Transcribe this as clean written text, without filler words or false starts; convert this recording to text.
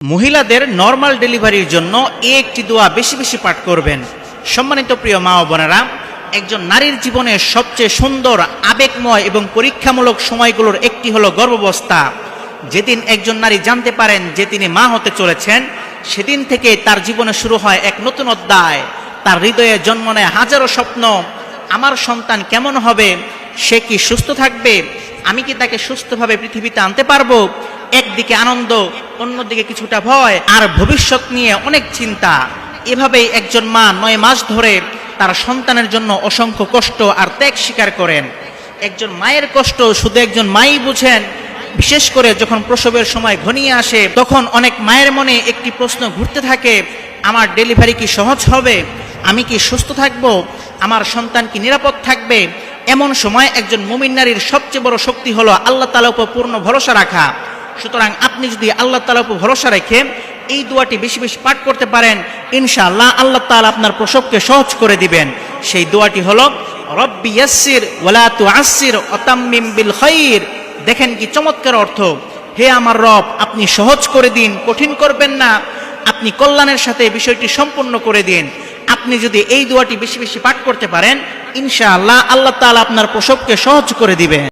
মহিলাদের নরমাল ডেলিভারির জন্য এই একটি দোয়া বেশি বেশি পাঠ করবেন। সম্মানিত প্রিয় মা ও বোনেরা, একজন নারীর জীবনে সবচেয়ে সুন্দর, আবেগময় এবং পরীক্ষামূলক সময়গুলোর একটি হলো গর্ভাবস্থা। যেদিন একজন নারী জানতে পারেন যে তিনি মা হতে চলেছেন, সেদিন থেকে তার জীবনে শুরু হয় এক নতুন অধ্যায়। তার হৃদয়ে জন্ম নেয় হাজারো স্বপ্ন। আমার সন্তান কেমন হবে, সে কি সুস্থ থাকবে, আমি কি তাকে সুস্থভাবে পৃথিবীতে আনতে পারবো। একদিকে আনন্দ, অন্যদিকে কিছুটা ভয়, আর ভবিষ্যৎ নিয়ে অনেক চিন্তা। এভাবেই একজন মা 9 মাস ধরে তার সন্তানের জন্য অসংখ্য কষ্ট আর ত্যাগ স্বীকার করেন। একজন মায়ের কষ্ট শুধু একজন মাই বুঝেন। বিশেষ করে যখন প্রসবের সময় ঘনিয়ে আসে, তখন অনেক মায়ের মনে একটি প্রশ্ন ঘুরতে থাকে, আমার ডেলিভারি কি সহজ হবে, আমি কি সুস্থ থাকব, আমার সন্তান কি নিরাপদ থাকবে। এমন সময় একজন মুমিন নারীর সবচেয়ে বড় শক্তি হলো আল্লাহ তাআলার উপর পূর্ণ ভরসা রাখা। সুতরাং আপনি যদি আল্লাহ তাআলার উপর ভরসা রেখে এই দোয়াটি বেশি বেশি পাঠ করতে পারেন, ইনশাআল্লাহ আল্লাহ তাআলা আপনার প্রসবকে সহজ করে দিবেন। সেই দোয়াটি হলো রব্বি ইয়াসসির ওয়ালা তুআসসির ওয়াতাম্মিম বিল খাইর। দেখেন কি চমৎকার অর্থ। হে আমার রব, আপনি সহজ করে দিন, কঠিন করবেন না। আপনি কল্যাণের সাথে বিষয়টি সম্পূর্ণ করে দিন। আপনি যদি এই দোয়াটি বেশি বেশি পাঠ করতে পারেন, ইনশাআল্লাহ আল্লাহ তাআলা আপনার প্রসবকে সহজ করে দিবেন।